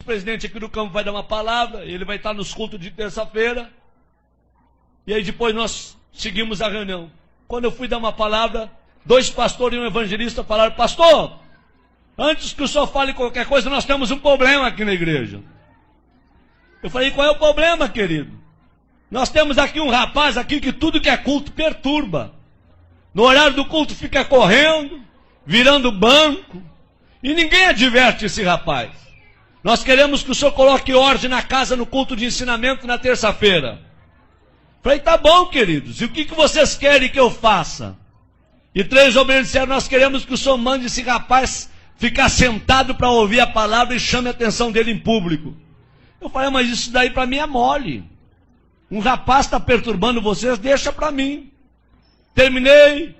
presidente aqui do campo vai dar uma palavra, ele vai estar nos cultos de terça-feira, e aí depois nós seguimos a reunião. Quando eu fui dar uma palavra, 2 pastores e um evangelista falaram: pastor, antes que o senhor fale qualquer coisa, nós temos um problema aqui na igreja. Eu falei: qual é o problema, querido? Nós temos aqui um rapaz aqui que tudo que é culto perturba. No horário do culto fica correndo, virando banco, e ninguém adverte esse rapaz. Nós queremos que o senhor coloque ordem na casa no culto de ensinamento na terça-feira. Falei: tá bom, queridos, e o que vocês querem que eu faça? E 3 obreiros disseram: nós queremos que o senhor mande esse rapaz ficar sentado para ouvir a palavra e chame a atenção dele em público. Eu falei: mas isso daí para mim é mole. Um rapaz está perturbando vocês, deixa para mim. Terminei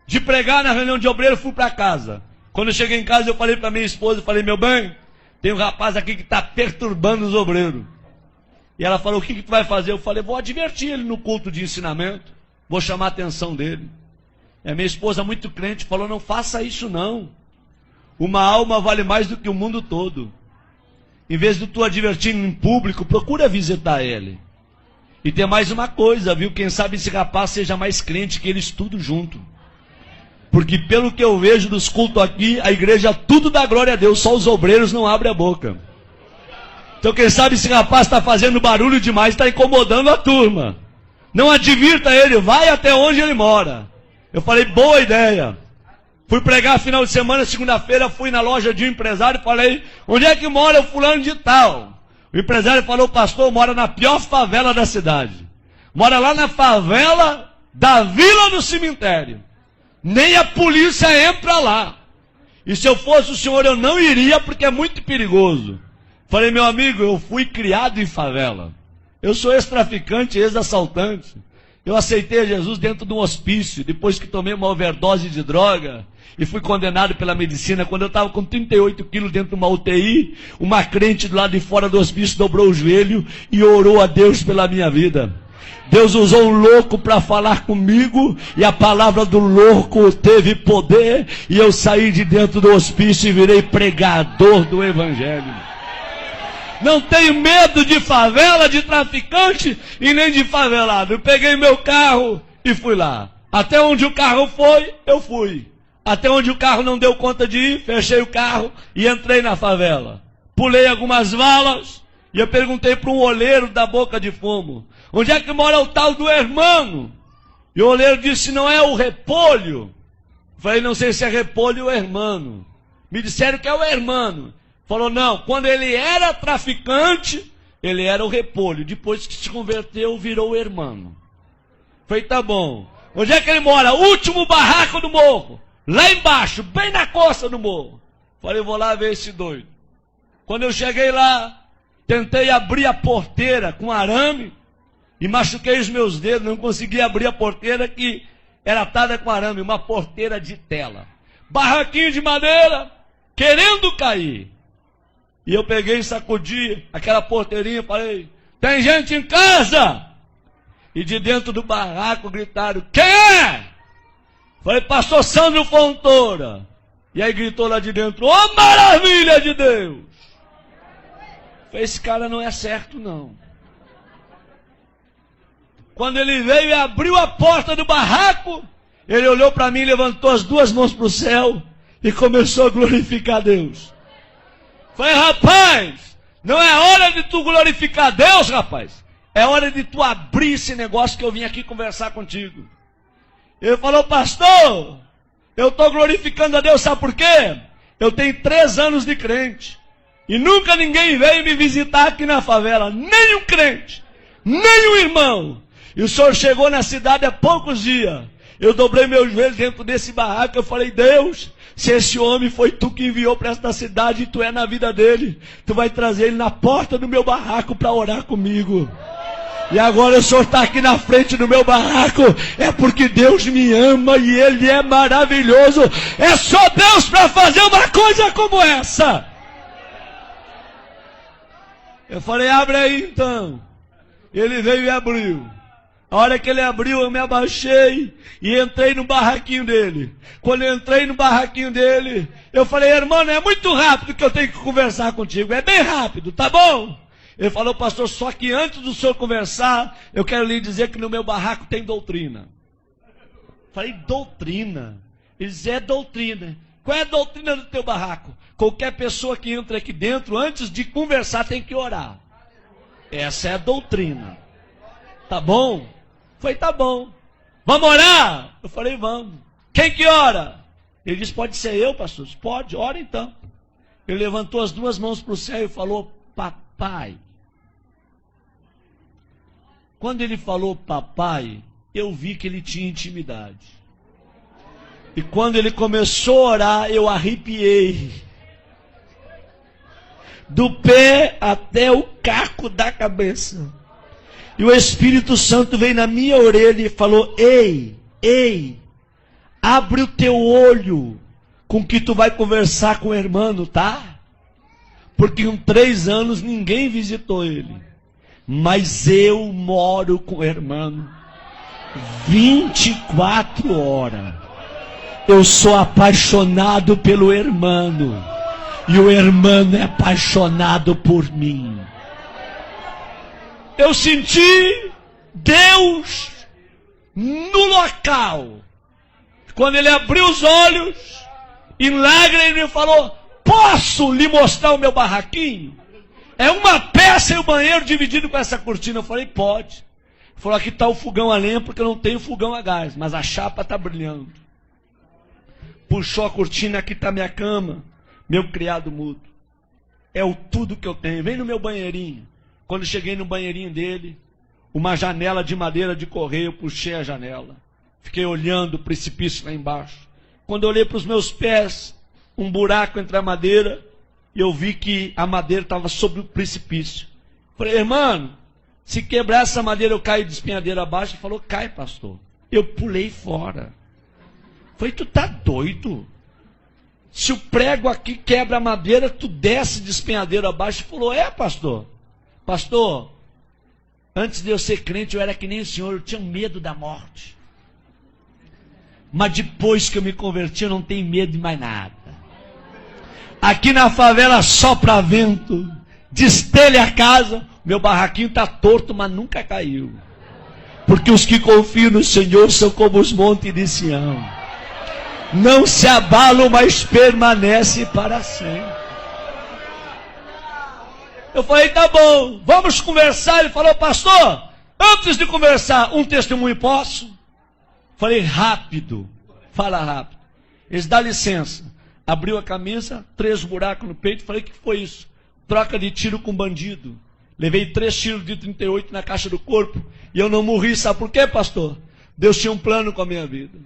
de pregar na reunião de obreiro, fui para casa. Quando eu cheguei em casa, eu falei para minha esposa, eu falei: meu bem, tem um rapaz aqui que está perturbando os obreiros. E ela falou: o que tu vai fazer? Eu falei: vou advertir ele no culto de ensinamento, vou chamar a atenção dele. E a minha esposa, muito crente, falou: não faça isso não. Uma alma vale mais do que o mundo todo. Em vez de tu advertir em público, procura visitar ele. E tem mais uma coisa, viu? Quem sabe esse rapaz seja mais crente que eles tudo junto. Porque pelo que eu vejo dos cultos aqui, a igreja tudo dá glória a Deus, só os obreiros não abrem a boca. Então quem sabe esse rapaz está fazendo barulho demais, está incomodando a turma. Não advirta ele, vai até onde ele mora. Eu falei: boa ideia. Fui pregar final de semana, segunda-feira, fui na loja de um empresário e falei: onde é que mora o fulano de tal? O empresário falou: pastor, mora na pior favela da cidade. Mora lá na favela da Vila do Cemitério. Nem a polícia entra lá. E se eu fosse o senhor, eu não iria, porque é muito perigoso. Falei: meu amigo, eu fui criado em favela. Eu sou ex-traficante, ex-assaltante. Eu aceitei Jesus dentro de um hospício, depois que tomei uma overdose de droga, e fui condenado pela medicina. Quando eu estava com 38 quilos dentro de uma UTI, uma crente do lado de fora do hospício dobrou o joelho e orou a Deus pela minha vida. Deus usou um louco para falar comigo, e a palavra do louco teve poder, e eu saí de dentro do hospício e virei pregador do evangelho. Não tenho medo de favela, de traficante e nem de favelado. Eu peguei meu carro e fui lá. Até onde o carro foi, eu fui. Até onde o carro não deu conta de ir, fechei o carro e entrei na favela. Pulei algumas valas e eu perguntei para um oleiro da Boca de Fumo: onde é que mora o tal do hermano? E o oleiro disse: não é o Repolho? Falei: não sei se é Repolho ou hermano. Me disseram que é o hermano. Falou: não, quando ele era traficante, ele era o Repolho. Depois que se converteu, virou o hermano. Falei: tá bom. Onde é que ele mora? Último barraco do morro. Lá embaixo, bem na costa do morro. Falei: vou lá ver esse doido. Quando eu cheguei lá, tentei abrir a porteira com arame e machuquei os meus dedos. Não consegui abrir a porteira, que era atada com arame, uma porteira de tela. Barraquinho de madeira, querendo cair. E eu peguei e sacudi aquela porteirinha e falei: tem gente em casa? E de dentro do barraco gritaram: quem é? Falei: pastor Sandro Fontoura. E aí gritou lá de dentro: ô maravilha de Deus! Falei: esse cara não é certo não. Quando ele veio e abriu a porta do barraco, ele olhou para mim, levantou as 2 mãos para o céu e começou a glorificar a Deus. Falei: rapaz, não é hora de tu glorificar Deus, rapaz. É hora de tu abrir esse negócio que eu vim aqui conversar contigo. Ele falou: pastor, eu estou glorificando a Deus, sabe por quê? Eu tenho 3 anos de crente. E nunca ninguém veio me visitar aqui na favela. Nem um crente, nem um irmão. E o senhor chegou na cidade há poucos dias. Eu dobrei meu joelho dentro desse barraco. Eu falei: Deus, se esse homem foi tu que enviou para esta cidade e tu é na vida dele, tu vai trazer ele na porta do meu barraco para orar comigo. E agora o senhor está aqui na frente do meu barraco, é porque Deus me ama e Ele é maravilhoso. É só Deus para fazer uma coisa como essa. Eu falei: abre aí então. Ele veio e abriu. A hora que ele abriu, eu me abaixei e entrei no barraquinho dele. Quando eu entrei no barraquinho dele, eu falei, irmão, é muito rápido que eu tenho que conversar contigo. É bem rápido, tá bom? Ele falou, pastor, só que antes do senhor conversar, eu quero lhe dizer que no meu barraco tem doutrina. Falei, doutrina? Ele disse, é doutrina. Qual é a doutrina do teu barraco? Qualquer pessoa que entra aqui dentro, antes de conversar, tem que orar. Essa é a doutrina. Tá bom? Falei, tá bom. Vamos orar? Eu falei, vamos. Quem que ora? Ele disse, pode ser eu, pastor? Pode, ora então. Ele levantou as duas mãos para o céu e falou, papai. Quando ele falou papai, eu vi que ele tinha intimidade. E quando ele começou a orar, eu arrepiei. Do pé até o caco da cabeça. E o Espírito Santo veio na minha orelha e falou, ei, abre o teu olho com que tu vai conversar com o irmão, tá? Porque em 3 anos ninguém visitou ele. Mas eu moro com o irmão 24 horas. Eu sou apaixonado pelo irmão. E o irmão é apaixonado por mim. Eu senti Deus no local. Quando ele abriu os olhos, em lágrimas, ele me falou, posso lhe mostrar o meu barraquinho? É uma peça e o banheiro dividido com essa cortina. Eu falei, pode. Ele falou, aqui está o fogão a lenha, porque eu não tenho fogão a gás, mas a chapa está brilhando. Puxou a cortina, aqui está minha cama, meu criado mudo. É o tudo que eu tenho. Vem no meu banheirinho. Quando cheguei no banheirinho dele, uma janela de madeira de correio, eu puxei a janela. Fiquei olhando o precipício lá embaixo. Quando eu olhei para os meus pés, um buraco entre a madeira, e eu vi que a madeira estava sobre o precipício. Falei, irmão, se quebrar essa madeira eu caio de espinhadeira abaixo. Ele falou, cai, pastor. Eu pulei fora. Falei, tu tá doido? Se o prego aqui quebra a madeira, tu desce de espinhadeira abaixo. Ele falou, é, pastor. Pastor, antes de eu ser crente, eu era que nem o senhor, eu tinha medo da morte. Mas depois que eu me converti, eu não tenho medo de mais nada. Aqui na favela sopra vento, destelha a casa, meu barraquinho está torto, mas nunca caiu. Porque os que confiam no Senhor são como os montes de Sião. Não se abalam, mas permanecem para sempre. Eu falei, tá bom, vamos conversar. Ele falou, pastor, antes de conversar, um testemunho posso? Falei, rápido, fala rápido. Eles dão licença. Abriu a camisa, 3 buracos no peito. Falei, o que foi isso? Troca de tiro com bandido. Levei 3 tiros de 38 na caixa do corpo. E eu não morri, sabe por quê, pastor? Deus tinha um plano com a minha vida.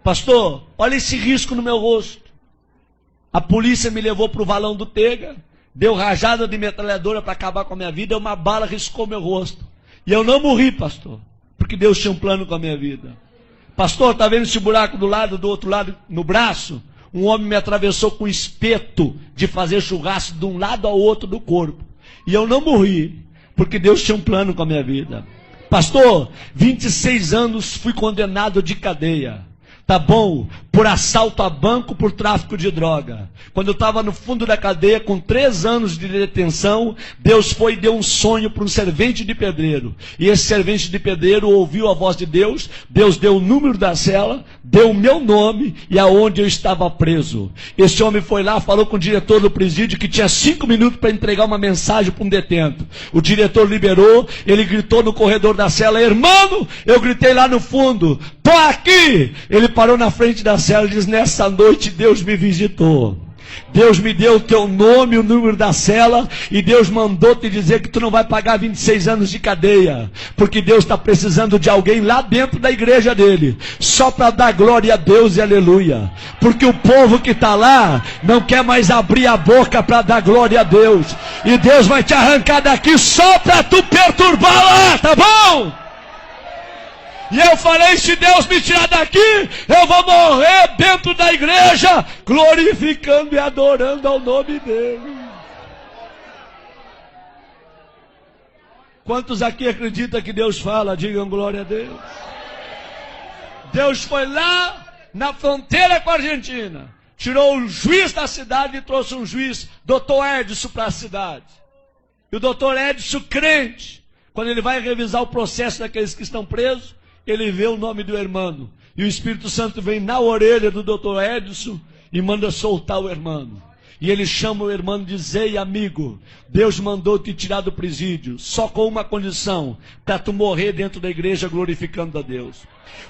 Pastor, olha esse risco no meu rosto. A polícia me levou para o valão do Tega. Deu rajada de metralhadora para acabar com a minha vida. Uma bala riscou meu rosto. E eu não morri, pastor. Porque Deus tinha um plano com a minha vida. Pastor, está vendo esse buraco do outro lado, no braço? Um homem me atravessou com espeto de fazer churrasco de um lado ao outro do corpo. E eu não morri, porque Deus tinha um plano com a minha vida. Pastor, 26 anos fui condenado de cadeia. Tá bom? Por assalto a banco, por tráfico de droga. Quando eu estava no fundo da cadeia, com 3 anos de detenção, Deus foi e deu um sonho para um servente de pedreiro. E esse servente de pedreiro ouviu a voz de Deus. Deus deu o número da cela, deu o meu nome e aonde eu estava preso. Esse homem foi lá, falou com o diretor do presídio que tinha 5 minutos para entregar uma mensagem para um detento. O diretor liberou, ele gritou no corredor da cela, irmão, eu gritei lá no fundo, tô aqui! Ele parou na frente da cela e diz, nessa noite Deus me visitou. Deus me deu o teu nome, o número da cela, e Deus mandou te dizer que tu não vai pagar 26 anos de cadeia, porque Deus está precisando de alguém lá dentro da igreja dele, só para dar glória a Deus e aleluia, porque o povo que está lá, não quer mais abrir a boca para dar glória a Deus, e Deus vai te arrancar daqui só para tu perturbar lá, tá bom? E eu falei, se Deus me tirar daqui, eu vou morrer dentro da igreja, glorificando e adorando ao nome dele. Quantos aqui acreditam que Deus fala? Digam glória a Deus. Deus foi lá na fronteira com a Argentina, tirou o juiz da cidade e trouxe um juiz, Dr. Edson, para a cidade. E o Dr. Edson, crente, quando ele vai revisar o processo daqueles que estão presos, ele vê o nome do irmão. E o Espírito Santo vem na orelha do Dr. Edson e manda soltar o irmão. E ele chama o irmão e diz: ei, amigo, Deus mandou te tirar do presídio, só com uma condição, para tu morrer dentro da igreja glorificando a Deus.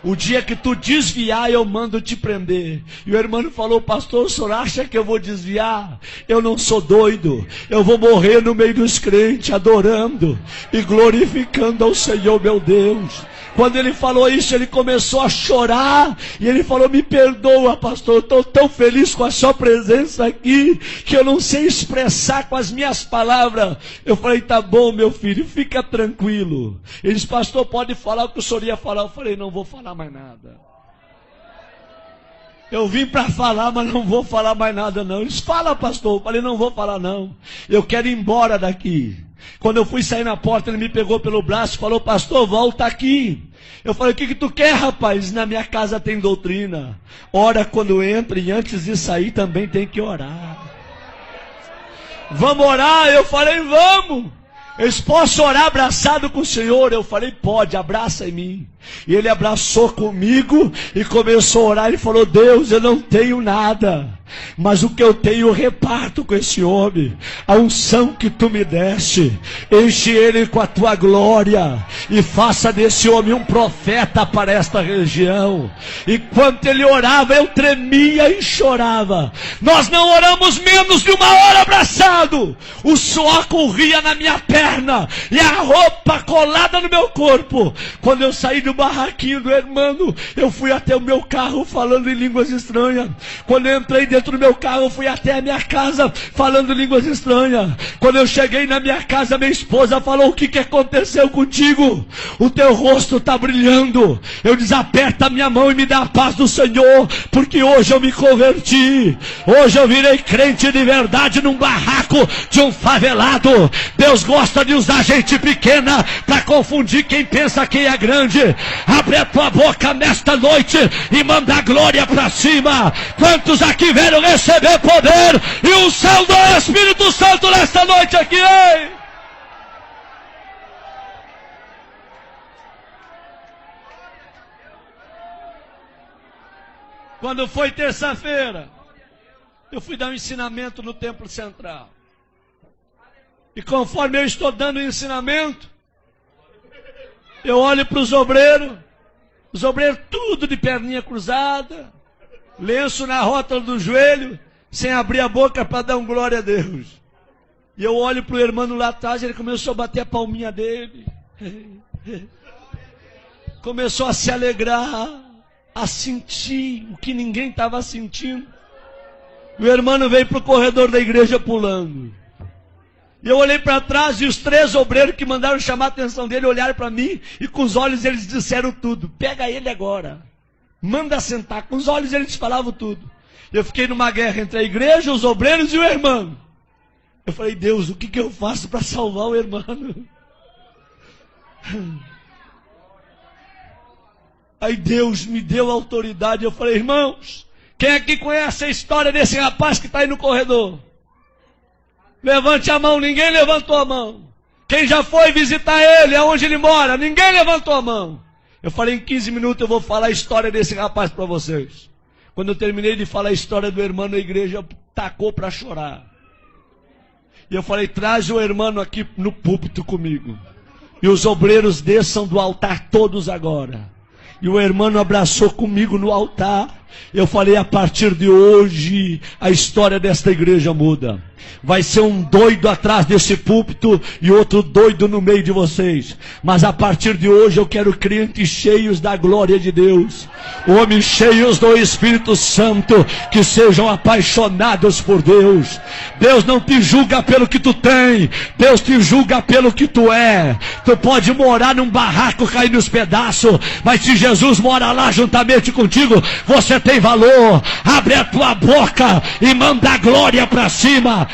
O dia que tu desviar, eu mando te prender. E o irmão falou: pastor, o senhor acha que eu vou desviar? Eu não sou doido, eu vou morrer no meio dos crentes, adorando e glorificando ao Senhor meu Deus. Quando ele falou isso, ele começou a chorar, e ele falou: me perdoa, pastor, eu estou tão feliz com a sua presença aqui, que eu não sei expressar com as minhas palavras. Eu falei: tá bom, meu filho, fica tranquilo. Ele disse: pastor, pode falar o que o senhor ia falar. Eu falei: não vou falar mais nada. Eu vim para falar, mas não vou falar mais nada não. Ele disse: fala, pastor. Eu falei: não vou falar não, eu quero ir embora daqui. Quando eu fui sair na porta, ele me pegou pelo braço e falou: pastor, volta aqui. Eu falei: o que tu quer, rapaz? Na minha casa tem doutrina. Ora quando entra, e antes de sair também tem que orar. Vamos orar? Eu falei: vamos. Eles posso orar abraçado com o Senhor? Eu falei: pode, abraça em mim. E ele abraçou comigo e começou a orar. Ele falou: Deus, eu não tenho nada, mas o que eu tenho eu reparto com esse homem. A unção que tu me deste, enche ele com a tua glória e faça desse homem um profeta para esta região. Enquanto ele orava, eu tremia e chorava. Nós não oramos menos de uma hora abraçado. O suor corria na minha perna e a roupa colada no meu corpo. Quando eu saí do barraquinho do irmão, eu fui até o meu carro falando em línguas estranhas. Quando eu entrei dentro do meu carro, eu fui até a minha casa falando línguas estranhas. Quando eu cheguei na minha casa, minha esposa falou: o que aconteceu contigo? O teu rosto está brilhando. Eu disse: aperta a minha mão e me dá a paz do Senhor, porque hoje eu me converti. Hoje eu virei crente de verdade num barraco de um favelado. Deus gosta de usar gente pequena para confundir quem pensa que é grande. Abre a tua boca nesta noite e manda a glória para cima. Quantos aqui vieram receber poder e o céu do Espírito Santo nesta noite aqui, hein? Quando foi terça-feira, eu fui dar um ensinamento no Templo Central. E conforme eu estou dando o ensinamento, eu olho para os obreiros tudo de perninha cruzada, lenço na rótula do joelho, sem abrir a boca para dar um glória a Deus. E eu olho para o irmão lá atrás, ele começou a bater a palminha dele. Começou a se alegrar, a sentir o que ninguém estava sentindo. O irmão veio para o corredor da igreja pulando. E eu olhei para trás e os 3 obreiros que mandaram chamar a atenção dele olharam para mim e com os olhos eles disseram tudo. Pega ele agora, manda sentar. Com os olhos eles falavam tudo. Eu fiquei numa guerra entre a igreja, os obreiros e o irmão. Eu falei: Deus, o que eu faço para salvar o irmão? Aí Deus me deu autoridade. Eu falei: irmãos, quem aqui conhece a história desse rapaz que está aí no corredor? Levante a mão. Ninguém levantou a mão. Quem já foi visitar ele, aonde ele mora? Ninguém levantou a mão. Eu falei: em 15 minutos eu vou falar a história desse rapaz para vocês. Quando eu terminei de falar a história do irmão, a igreja tacou para chorar. E eu falei: traz o irmão aqui no púlpito comigo. E os obreiros desçam do altar todos agora. E o irmão abraçou comigo no altar. Eu falei: a partir de hoje, a história desta igreja muda. Vai ser um doido atrás desse púlpito e outro doido no meio de vocês. Mas a partir de hoje eu quero crentes cheios da glória de Deus. Homens cheios do Espírito Santo, que sejam apaixonados por Deus. Deus não te julga pelo que tu tem, Deus te julga pelo que tu é. Tu pode morar num barraco cair nos pedaços, mas se Jesus mora lá juntamente contigo, você tem valor. Abre a tua boca e manda a glória para cima.